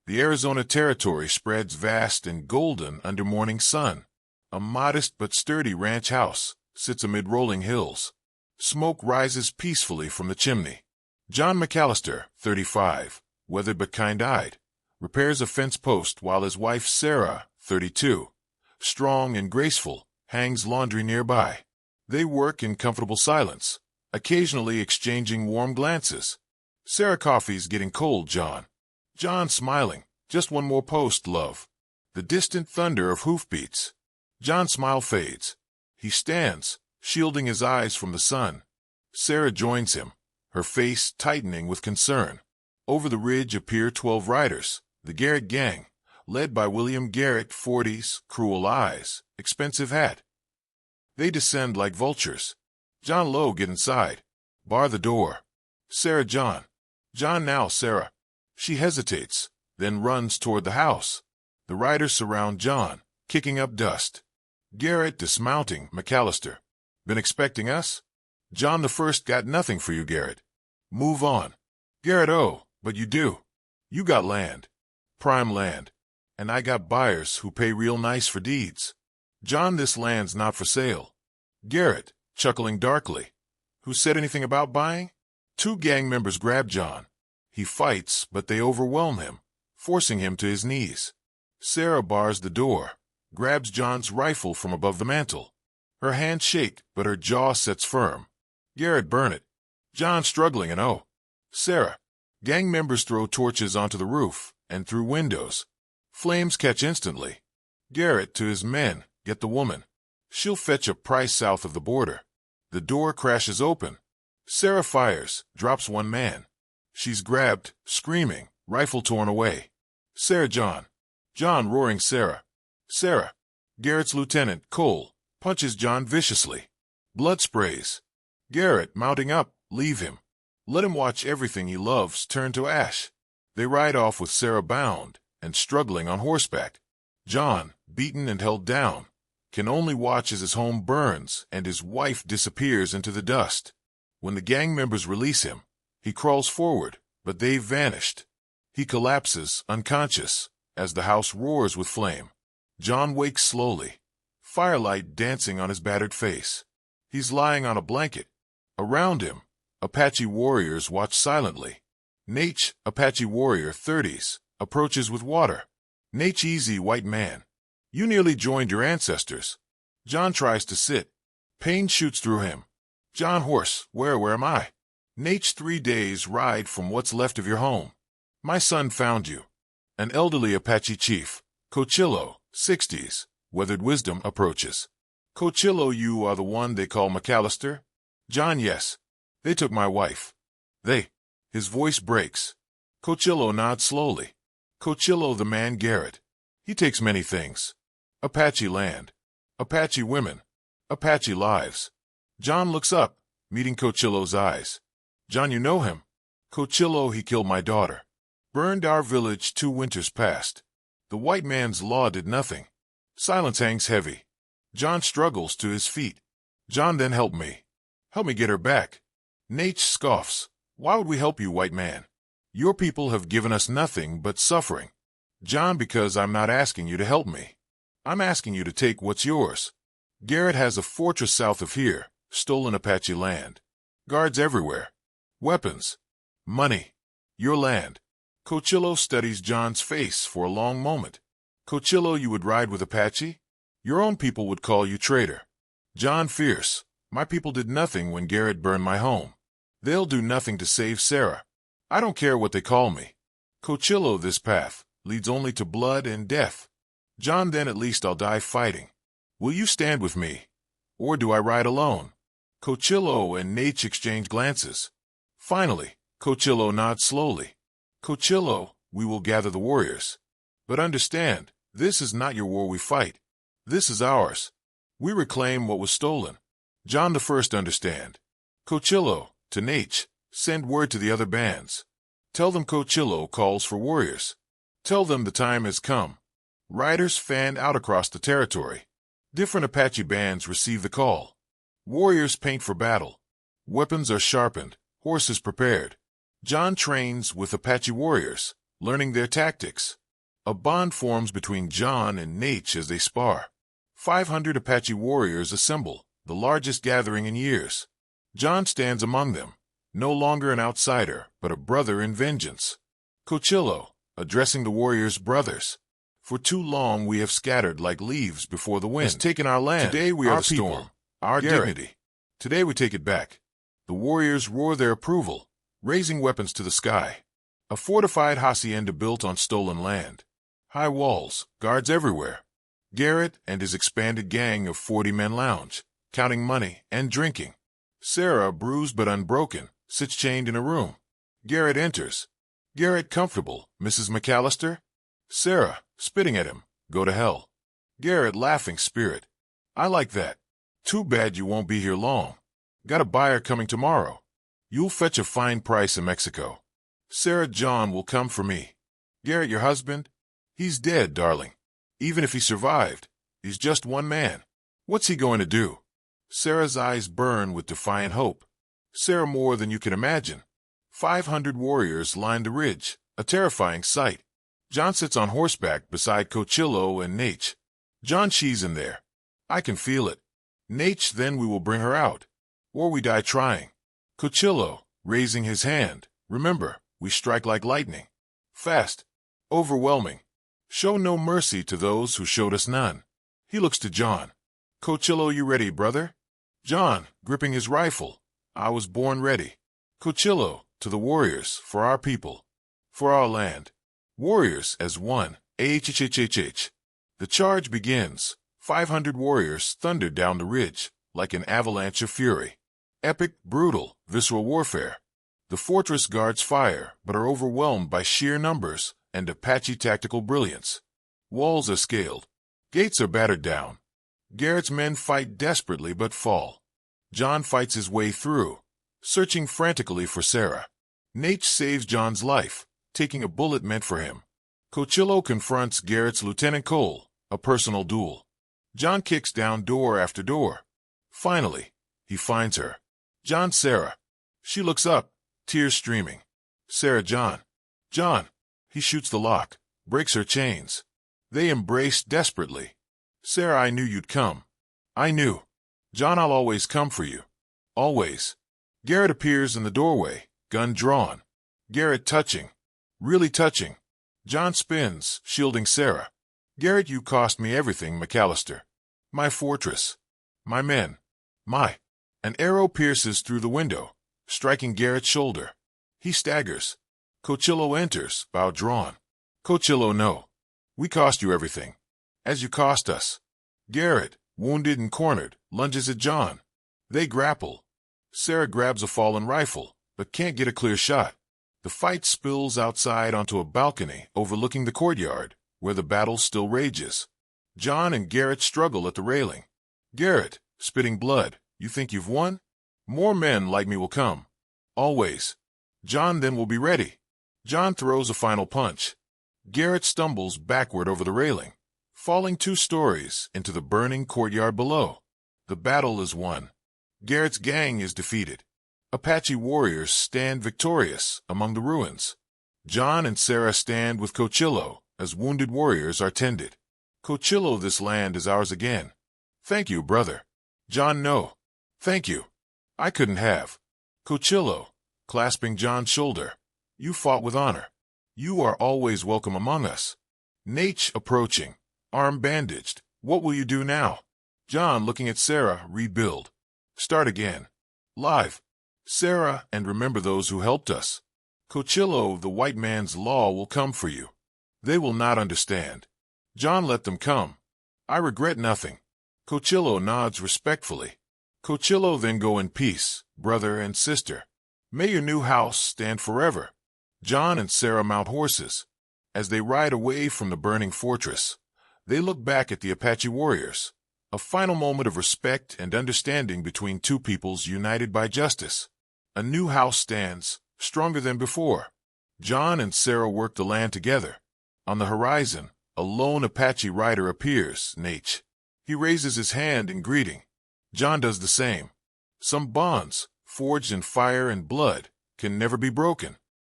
The Arizona Territory spreads vast and golden under morning sun. A modest but sturdy ranch house sits amid rolling hills. Smoke rises peacefully from the chimney. John McCallister, 35, weathered but kind-eyed, repairs a fence post while his wife Sarah, 32, strong and graceful, hangs laundry nearby. They work in comfortable silence, occasionally exchanging warm glances. Sarah, coffee's getting cold, John. John smiling. Just one more post, love. The distant thunder of hoofbeats. John's smile fades. He stands, shielding his eyes from the sun. Sarah joins him, her face tightening with concern. Over the ridge appear 12 riders, the Garrett Gang, led by William Garrett, 40s, cruel eyes, expensive hat. They descend like vultures. John Lowe, get inside. Bar the door. Sarah, John. John, now, Sarah. She hesitates, then runs toward the house. The riders surround John, kicking up dust. Garrett dismounting, McCallister. Been expecting us? John the First, got nothing for you, Garrett. Move on. Garrett, oh, but you do. You got land. Prime land. And I got buyers who pay real nice for deeds. John, this land's not for sale. Garrett, chuckling darkly. Who said anything about buying? 2 gang members grab John. He fights, but they overwhelm him, forcing him to his knees. Sarah bars the door, grabs John's rifle from above the mantel. Her hands shake, but her jaw sets firm. Garrett, burn it. John struggling and oh. Sarah. Gang members throw torches onto the roof and through windows. Flames catch instantly. Garrett to his men, get the woman. She'll fetch a price south of the border. The door crashes open. Sarah fires, drops one man. She's grabbed, screaming, rifle torn away. Sarah, John. John roaring, Sarah. Sarah. Garrett's lieutenant, Cole, punches John viciously. Blood sprays. Garrett, mounting up, leave him. Let him watch everything he loves turn to ash. They ride off with Sarah bound and struggling on horseback. John, beaten and held down, can only watch as his home burns and his wife disappears into the dust. When the gang members release him, he crawls forward, but they've vanished. He collapses, unconscious, as the house roars with flame. John wakes slowly, firelight dancing on his battered face. He's lying on a blanket. Around him, Apache warriors watch silently. Nate, Apache warrior, 30s, approaches with water. Nate, easy, white man. You nearly joined your ancestors. John tries to sit. Pain shoots through him. John, horse, where am I? Nate's 3 days ride from what's left of your home. My son found you. An elderly Apache chief, Cochillo, 60s, weathered wisdom, approaches. Cochillo, you are the one they call McCallister? John, yes. They took my wife. They. His voice breaks. Cochillo nods slowly. Cochillo, the man Garrett. He takes many things. Apache land. Apache women. Apache lives. John looks up, meeting Cochillo's eyes. John, you know him? Cochillo, he killed my daughter. Burned our village 2 winters past. The white man's law did nothing. Silence hangs heavy. John struggles to his feet. John, then help me. Help me get her back. Nate scoffs. Why would we help you, white man? Your people have given us nothing but suffering. John, because I'm not asking you to help me. I'm asking you to take what's yours. Garrett has a fortress south of here, stolen Apache land. Guards everywhere. Weapons. Money. Your land. Cochillo studies John's face for a long moment. Cochillo, you would ride with Apache? Your own people would call you traitor. John, fierce. My people did nothing when Garrett burned my home. They'll do nothing to save Sarah. I don't care what they call me. Cochillo, this path leads only to blood and death. John, then at least I'll die fighting. Will you stand with me? Or do I ride alone? Cochillo and Nate exchange glances. Finally, Cochillo nods slowly. Cochillo, we will gather the warriors. But understand, this is not your war we fight. This is ours. We reclaim what was stolen. John the First, understand. Cochillo, to Nate, send word to the other bands. Tell them Cochillo calls for warriors. Tell them the time has come. Riders fan out across the territory. Different Apache bands receive the call. Warriors paint for battle. Weapons are sharpened, horses prepared. John trains with Apache warriors, learning their tactics. A bond forms between John and Nate as they spar. 500 Apache warriors assemble, the largest gathering in years. John stands among them, no longer an outsider, but a brother in vengeance. Cochillo, addressing the warriors' brothers. For too long we have scattered like leaves before the wind. Has taken our land. Today we are the storm, our dignity. Today we take it back. The warriors roar their approval, raising weapons to the sky. A fortified hacienda built on stolen land. High walls, guards everywhere. Garrett and his expanded gang of 40 men lounge, counting money and drinking. Sarah, bruised but unbroken, sits chained in a room. Garrett enters. Garrett comfortable, Mrs. McCallister? Sarah, spitting at him, go to hell. Garrett laughing spirit. I like that. Too bad you won't be here long. Got a buyer coming tomorrow. You'll fetch a fine price in Mexico. Sarah, John will come for me. Garrett, your husband? He's dead, darling. Even if he survived, he's just one man. What's he going to do? Sarah's eyes burn with defiant hope. Sarah, more than you can imagine. 500 warriors line the ridge, a terrifying sight. John sits on horseback beside Cochillo and Nate. John, she's in there. I can feel it. Nate, then we will bring her out. Or we die trying. Cochillo, raising his hand. Remember, we strike like lightning. Fast. Overwhelming. Show no mercy to those who showed us none. He looks to John. Cochillo, you ready, brother? John, gripping his rifle. I was born ready. Cochillo, to the warriors, for our people. For our land. Warriors as one. Ahhhhh. The charge begins. 500 warriors thundered down the ridge, like an avalanche of fury. Epic, brutal, visceral warfare. The fortress guards fire, but are overwhelmed by sheer numbers and Apache tactical brilliance. Walls are scaled. Gates are battered down. Garrett's men fight desperately but fall. John fights his way through, searching frantically for Sarah. Nate saves John's life, taking a bullet meant for him. Cochillo confronts Garrett's Lieutenant Cole, a personal duel. John kicks down door after door. Finally, he finds her. John, Sarah. She looks up, tears streaming. Sarah, John. John. He shoots the lock, breaks her chains. They embrace desperately. Sarah, I knew you'd come. I knew. John, I'll always come for you. Always. Garrett appears in the doorway, gun drawn. Garrett touching. Really touching. John spins, shielding Sarah. Garrett, you cost me everything, McCallister. My fortress. My men. An arrow pierces through the window, striking Garrett's shoulder. He staggers. Cochillo enters, bow drawn. Cochillo, no. We cost you everything. As you cost us. Garrett, wounded and cornered, lunges at John. They grapple. Sarah grabs a fallen rifle, but can't get a clear shot. The fight spills outside onto a balcony overlooking the courtyard, where the battle still rages. John and Garrett struggle at the railing. Garrett, spitting blood, you think you've won? More men like me will come. Always. John, then will be ready. John throws a final punch. Garrett stumbles backward over the railing, falling 2 stories into the burning courtyard below. The battle is won. Garrett's gang is defeated. Apache warriors stand victorious among the ruins. John and Sarah stand with Cochillo as wounded warriors are tended. Cochillo, this land is ours again. Thank you, brother. John, no. Thank you. I couldn't have. Cochillo, clasping John's shoulder. You fought with honor. You are always welcome among us. Nate approaching, arm bandaged. What will you do now? John, looking at Sarah, rebuild. Start again. Live. Sarah, and remember those who helped us. Cochillo, the white man's law will come for you. They will not understand. John, let them come. I regret nothing. Cochillo nods respectfully. Cochillo, then go in peace, brother and sister. May your new house stand forever. John and Sarah mount horses. As they ride away from the burning fortress, they look back at the Apache warriors. A final moment of respect and understanding between two peoples united by justice. A new house stands, stronger than before. John and Sarah work the land together. On the horizon, a lone Apache rider appears, Nate. He raises his hand in greeting. John does the same. Some bonds, forged in fire and blood, can never be broken.